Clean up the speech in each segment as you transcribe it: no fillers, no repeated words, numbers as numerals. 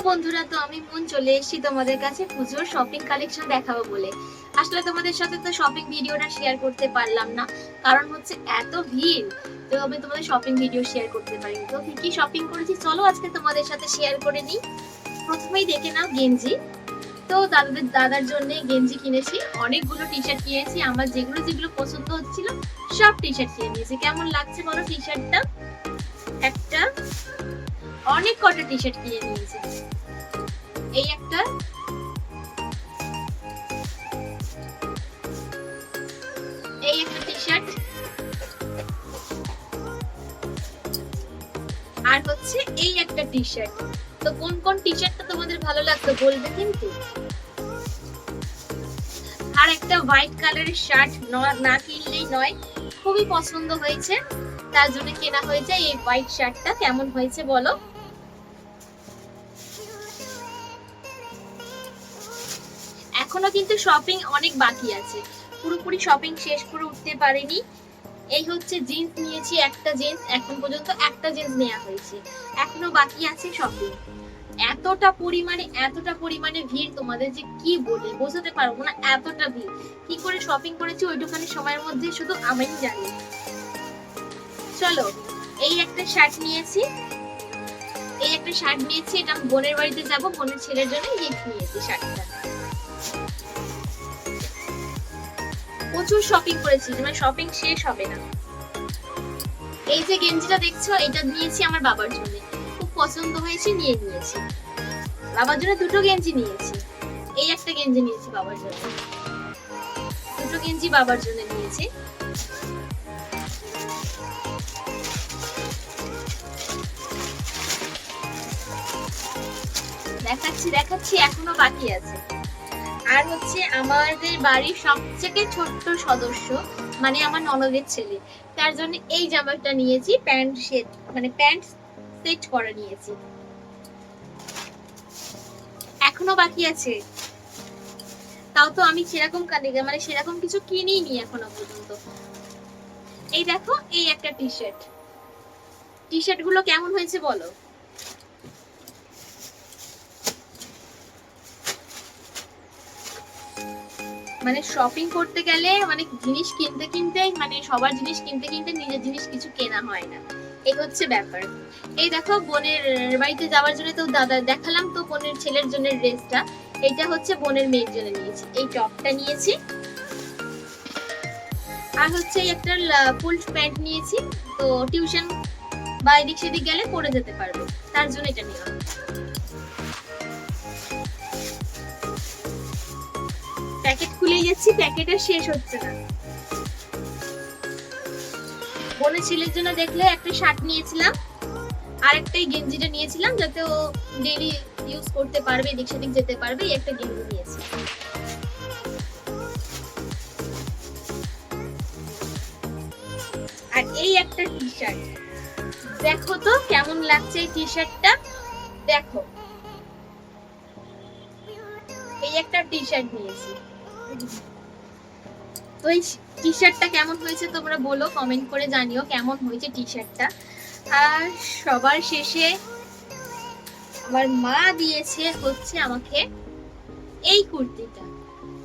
বন্ধুরা, তো আমি মন চলে এসেছি তোমাদের কাছে পুজোর শপিং কালেকশন দেখাবো বলে। আসলে তোমাদের সাথে তো শপিং ভিডিওটা শেয়ার করতে পারলাম না, কারণ হচ্ছে এত ভিড়। তো আমি তোমাদের শপিং ভিডিও শেয়ার করতে পারিনি। তো কি কি শপিং করেছি চলো আজকে তোমাদের সাথে শেয়ার করে নিই। প্রথমেই দেখে নাও গেঞ্জি। তো দাদার জন্য গেঞ্জি কিনেছি, অনেকগুলো টি শার্ট কিনেছি। আমার যেগুলো যেগুলো পছন্দ হচ্ছিল সব টি শার্ট কিনে নিয়েছি। কেমন লাগছে বলো টি শার্টটা? একটা অনেক কটা টি শার্ট কিনে নিয়েছি। এই একটা, এই একটা টি শার্ট, আর হচ্ছে এই একটা টি শার্ট। তো কোন কোন টি শার্টটা তোমাদের ভালো লাগতো বলবে কিন্তু। আর একটা হোয়াইট কালারের শার্ট না কিনলেই নয়, খুবই পছন্দ হয়েছে, তার জন্য কেনা হয়েছে। এই হোয়াইট শার্টটা কেমন হয়েছে বলো? এখনো কিন্তু শপিং অনেক বাকি আছে, পুরোপুরি শপিং শেষ করে উঠতে পারিনি। এই হচ্ছে জিন্স নিয়েছি, একটা জিন্স, এখন পর্যন্ত একটা জিন্স নেওয়া হয়েছে, এখনো বাকি আছে শপিং। এতটা পরিমাণে ভিড়, তোমাদের যে কি বলে বোঝাতে পারবো না, এতটা ভিড়। কি করে শপিং করেছি ওইটুখানি সময়ের মধ্যে শুধু আমি জানি। চলো, এই একটা শার্ট নিয়েছি, এটা আমি বোনের বাড়িতে যাব, বোনের ছেলের জন্য গিফট নিয়েছি শার্টটা। প্রচুর শপিং করেছি, মানে শপিং শেষ হবে না। এই যে গেঞ্জিটা দেখছো, এটা নিয়েছি আমার বাবার জন্য, খুব পছন্দ হয়েছে, নিয়ে নিয়েছি। বাবার জন্য দুটো গেঞ্জি নিয়েছি, এই একটা গেঞ্জি নিয়েছি বাবার জন্য, দুটো গেঞ্জি বাবার জন্য নিয়েছি। দেখাচ্ছি এখনো বাকি আছে। আর হচ্ছে আমাদের বাড়ির সবথেকে ছোট্ট সদস্য, মানে আমার ননদের ছেলে, তার জন্য এই জামাটা নিয়েছি, প্যান্ট সেট করা নিয়েছি। এখনো বাকি আছে, তাও তো আমি সেরকম কিছু কিনিই নি এখনো পর্যন্ত। এই দেখো, এই একটা টি শার্ট গুলো কেমন হয়েছে বলো? মানে শপিং করতে গেলে, মানে জিনিস সবার জিনিস কিনতে কিনতে নিজের জিনিস কিছু কেনা হয় না, এই হচ্ছে ব্যাপার। এই দেখো, বোনের বাড়িতে যাওয়ার জন্য তো দাদা দেখালাম, তো বোনের ছেলের জন্য ড্রেসটা, এইটা হচ্ছে বোনের মেয়ের জন্য নিয়েছি, এই টপটা নিয়েছি। আর হচ্ছে একটা ফুল প্যান্ট নিয়েছি, তো টিউশন বা এদিক সেদিক গেলে পরে যেতে পারবে, তার জন্য এটা নেওয়া। প্যাকেট খুলেই যাচ্ছি, প্যাকেট আর শেষ হচ্ছে না। বোনের ছেলের জন্য দেখলে একটা শার্ট নিয়েছিলাম, আর একটা গেঞ্জিটা নিয়েছিলাম, যাতে ও ডেইলি ইউজ করতে পারবে, এদিক সেদিক যেতে পারবে, এই একটা গেঞ্জি নিয়েছি। আর এই একটা টি শার্ট, দেখো তো কেমন লাগছে এই টি শার্টটা, দেখো। এই একটা টি শার্ট নিয়েছি, তো এই টি শার্টটা কেমন হয়েছে তোমরা বলো, কমেন্ট করে জানিও কেমন হয়েছে টি শার্টটা। আর সবার শেষে আমার মা দিয়েছে হচ্ছে আমাকে এই কুর্তিটা,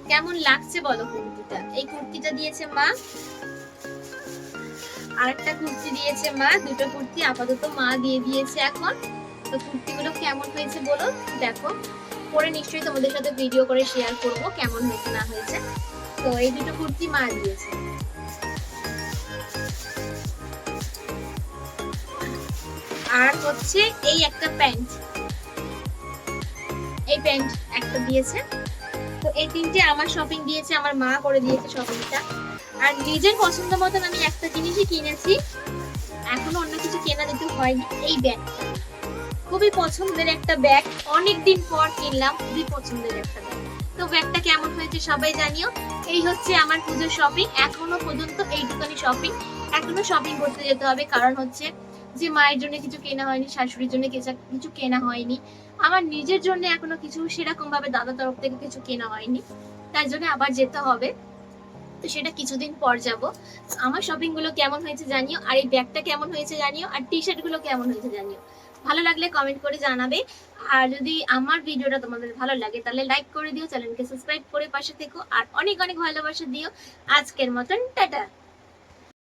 কেমন লাগছে বলো কুর্তিটা? এই কুর্তিটা দিয়েছে মা, আর একটা কুর্তি দিয়েছে মা, দুটো কুর্তি আপাতত মা দিয়ে দিয়েছে এখন। তো কুর্তিগুলো কেমন হয়েছে বলো, দেখো, পরে নিশ্চয়ই তোমাদের সাথে ভিডিও করে শেয়ার করব কেমন হয়েছে না হয়েছে। তো এই দুটো কুর্তি মা দিয়েছে। আর হচ্ছে এই একটা প্যান্ট, এই প্যান্ট একটা দিয়েছে। তো এই তিনটে আমার শপিং দিয়েছে, আমার মা করে দিয়েছে শপিংটা। আর নিজের পছন্দ মতন আমি একটা জিনিসই কিনেছি, এখনো অন্য কিছু কেনা যেতে হয়নি। এই ব্যাগটা খুবই পছন্দের একটা ব্যাগ, অনেকদিন পর কিনলাম, খুবই পছন্দের একটা ব্যাগ। তো ব্যাগটা কেমন হয়েছে সবাই জানিও। এই হচ্ছে আমার পুজোর শপিং, এখনো পর্যন্ত এইটুখানি শপিং। এখনো শপিং করতে যেতে হবে, কারণ হচ্ছে যে মায়ের জন্য কিছু কেনা হয়নি, শাশুড়ির জন্য কিছু কেনা হয়নি, আমার নিজের জন্য এখনো কিছু সেরকম ভাবে দাদা তরফ থেকে কিছু কেনা হয়নি, তাই জন্য আবার যেতে হবে। তো সেটা কিছুদিন পর যাব। আমার শপিং গুলো কেমন হয়েছে জানিও, আর এই ব্যাগটা কেমন হয়েছে জানিও, আর টি শার্ট গুলো কেমন হয়েছে জানিও। ভালো লাগলে কমেন্ট করে জানাবে। আর যদি আমার ভিডিওটা তোমাদের ভালো লাগে তাহলে লাইক করে দিও, চ্যানেলকে সাবস্ক্রাইব করে পাশে থেকো, আর অনেক অনেক ভালোবাসা দিও। আজকের মতন টাটা।